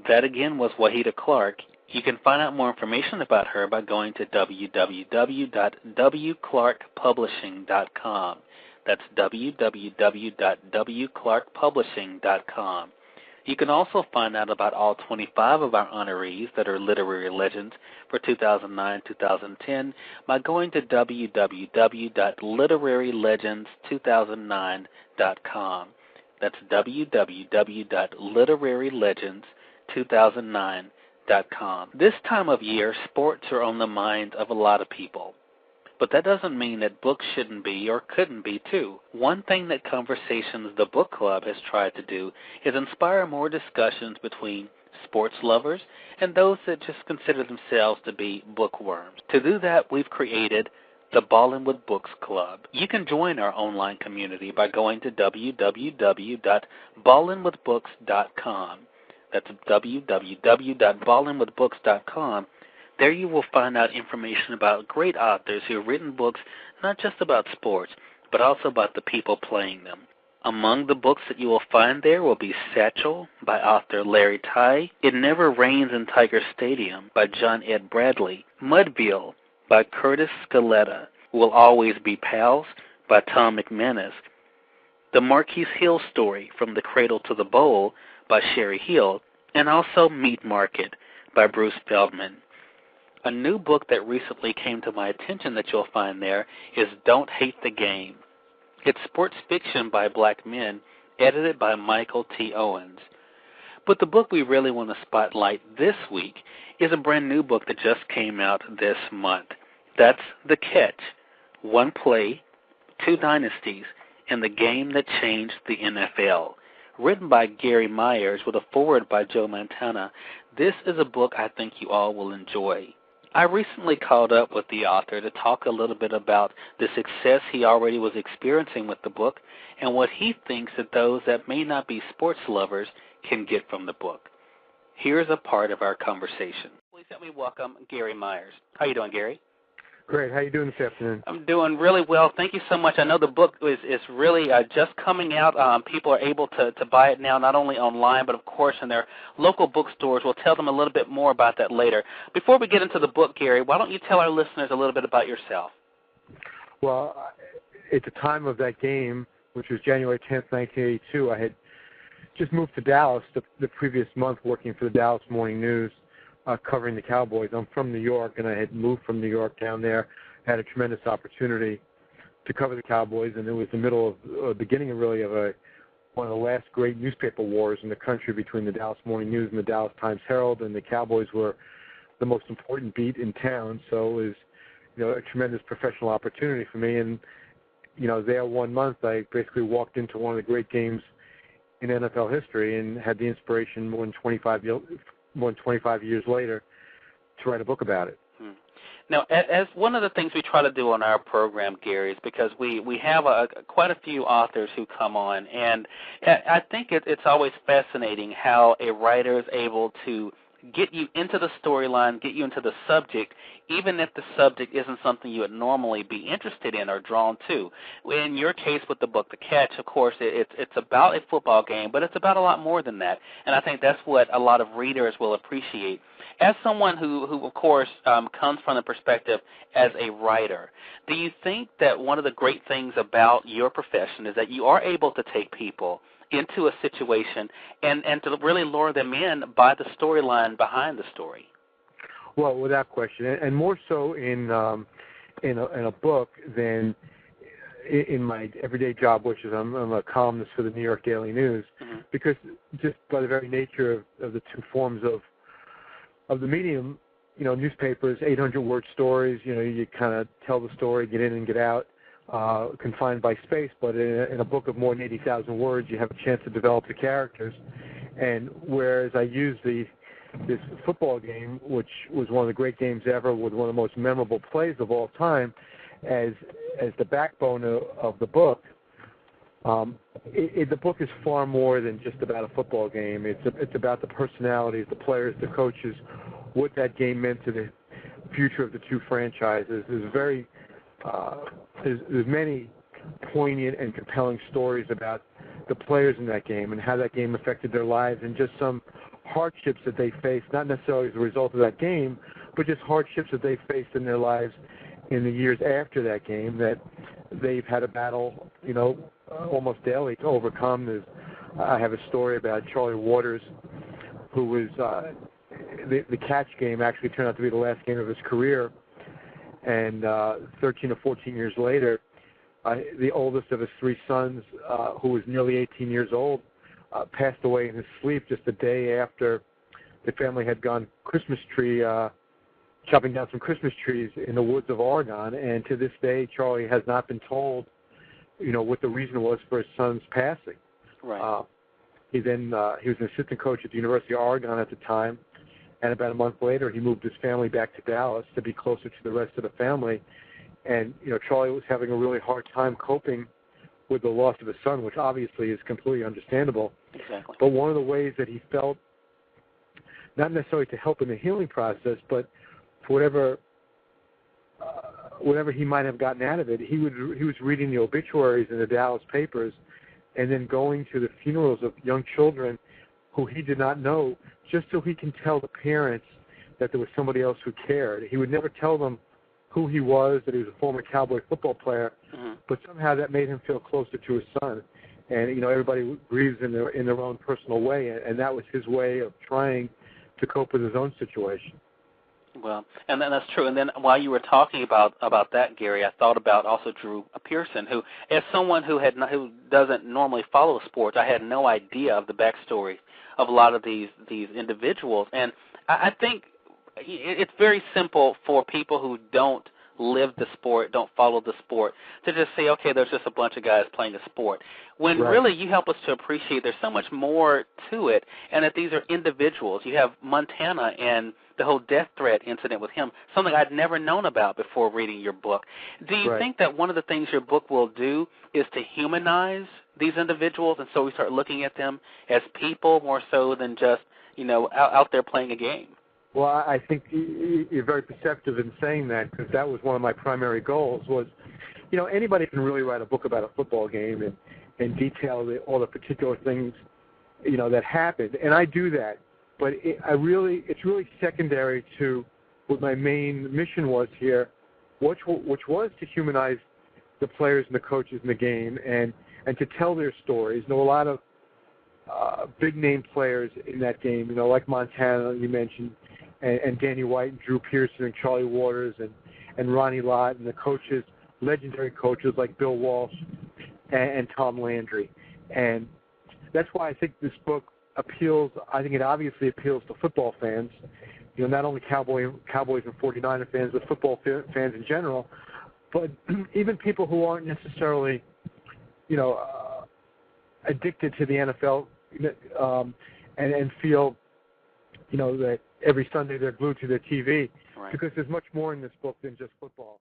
That again was Wahida Clark. You can find out more information about her by going to www.wclarkpublishing.com. That's www.wclarkpublishing.com. You can also find out about all 25 of our honorees that are literary legends for 2009-2010 by going to www.literarylegends2009.com. That's www.literarylegends2009.com. This time of year, sports are on the mind of a lot of people. But that doesn't mean that books shouldn't be or couldn't be, too. One thing that Conversations the Book Club has tried to do is inspire more discussions between sports lovers and those that just consider themselves to be bookworms. To do that, we've created the Ballin With Books Club. You can join our online community by going to www.ballinwithbooks.com. That's www.ballinwithbooks.com. There you will find out information about great authors who have written books not just about sports, but also about the people playing them. Among the books that you will find there will be Satchel by author Larry Tye, It Never Rains in Tiger Stadium by John Ed Bradley, Mudville by Curtis Scaletta, We'll Always Be Pals by Tom McManus, The Marquise Hill Story, From the Cradle to the Bowl by Sherry Hill, and also Meat Market by Bruce Feldman. A new book that recently came to my attention that you'll find there is Don't Hate the Game. It's sports fiction by black men, edited by Michael T. Owens. But the book we really want to spotlight this week is a brand new book that just came out this month. That's The Catch, One Play, Two Dynasties, and the Game That Changed the NFL. Written by Gary Myers with a foreword by Joe Montana, this is a book I think you all will enjoy. I recently called up with the author to talk a little bit about the success he already was experiencing with the book and what he thinks that those that may not be sports lovers can get from the book. Here's a part of our conversation. Please help me welcome Gary Myers. How are you doing, Gary? Great. How are you doing this afternoon? I'm doing really well. Thank you so much. I know the book is really just coming out. People are able to buy it now, not only online, but, of course, in their local bookstores. We'll tell them a little bit more about that later. Before we get into the book, Gary, why don't you tell our listeners a little bit about yourself? Well, at the time of that game, which was January 10th, 1982, I had just moved to Dallas the previous month working for the Dallas Morning News. Covering the Cowboys. I'm from New York, and I had moved from New York down there. Had a tremendous opportunity to cover the Cowboys, and it was the beginning of one of the last great newspaper wars in the country between the Dallas Morning News and the Dallas Times-Herald, and the Cowboys were the most important beat in town. So it was, a tremendous professional opportunity for me. And there 1 month, I basically walked into one of the great games in NFL history, and had the inspiration more than 25 years later to write a book about it. Now, as one of the things we try to do on our program, Gary, is because we have quite a few authors who come on, and I think it's always fascinating how a writer is able to get you into the storyline, get you into the subject, even if the subject isn't something you would normally be interested in or drawn to. In your case with the book, The Catch, of course, it's about a football game, but it's about a lot more than that, and I think that's what a lot of readers will appreciate. As someone who of course, comes from the perspective as a writer, do you think that one of the great things about your profession is that you are able to take people into a situation and to really lure them in by the storyline behind the story? Well, without question, and more so in a book than in my everyday job, which is I'm a columnist for the New York Daily News, because just by the very nature of the two forms of the medium, newspapers, 800-word stories, you kind of tell the story, get in and get out, confined by space, but in a book of more than 80,000 words, you have a chance to develop the characters. And whereas I use this football game, which was one of the great games ever, with one of the most memorable plays of all time, as the backbone of the book, the book is far more than just about a football game. It's about the personalities, the players, the coaches, what that game meant to the future of the two franchises. There's many poignant and compelling stories about the players in that game and how that game affected their lives and just some hardships that they faced, not necessarily as a result of that game, but just hardships that they faced in their lives in the years after that game that they've had a battle, almost daily to overcome. I have a story about Charlie Waters, who was the catch game actually turned out to be the last game of his career, and 13 or 14 years later, the oldest of his three sons, who was nearly 18 years old, passed away in his sleep just a day after the family had gone Christmas tree chopping down some Christmas trees in the woods of Oregon, and to this day, Charlie has not been told, what the reason was for his son's passing. Right. He was an assistant coach at the University of Oregon at the time, and about a month later, he moved his family back to Dallas to be closer to the rest of the family. And Charlie was having a really hard time coping with the loss of his son, which obviously is completely understandable. Exactly. But one of the ways that he felt, not necessarily to help in the healing process, but for whatever he might have gotten out of it, he was reading the obituaries in the Dallas papers and then going to the funerals of young children who he did not know, just so he can tell the parents that there was somebody else who cared. He would never tell them who he was, that he was a former Cowboy football player, but somehow that made him feel closer to his son. And, everybody grieves in their own personal way, and that was his way of trying to cope with his own situation. Well, and then that's true. And then while you were talking about that, Gary, I thought about also Drew Pearson, who, as someone who doesn't normally follow sports, I had no idea of the backstory of a lot of these individuals. And I think it's very simple for people who don't live the sport, don't follow the sport, to just say, okay, there's just a bunch of guys playing a sport. When really you help us to appreciate there's so much more to it, and that these are individuals. You have Montana and the whole death threat incident with him, something I'd never known about before reading your book. Do you think that one of the things your book will do is to humanize these individuals, and so we start looking at them as people more so than just, out there playing a game? Well, I think you're very perceptive in saying that, because that was one of my primary goals was, anybody can really write a book about a football game and detail all the particular things, that happened. And I do that. But it's really secondary to what my main mission was here, which was to humanize the players and the coaches in the game and to tell their stories. A lot of big-name players in that game, like Montana, you mentioned, and Danny White and Drew Pearson and Charlie Waters and Ronnie Lott and the coaches, legendary coaches like Bill Walsh and Tom Landry. And that's why I think this book appeals. I think it obviously appeals to football fans, not only Cowboys and 49er fans, but football fans in general, but even people who aren't necessarily, addicted to the NFL and feel, that every Sunday they're glued to their TV, because there's much more in this book than just football.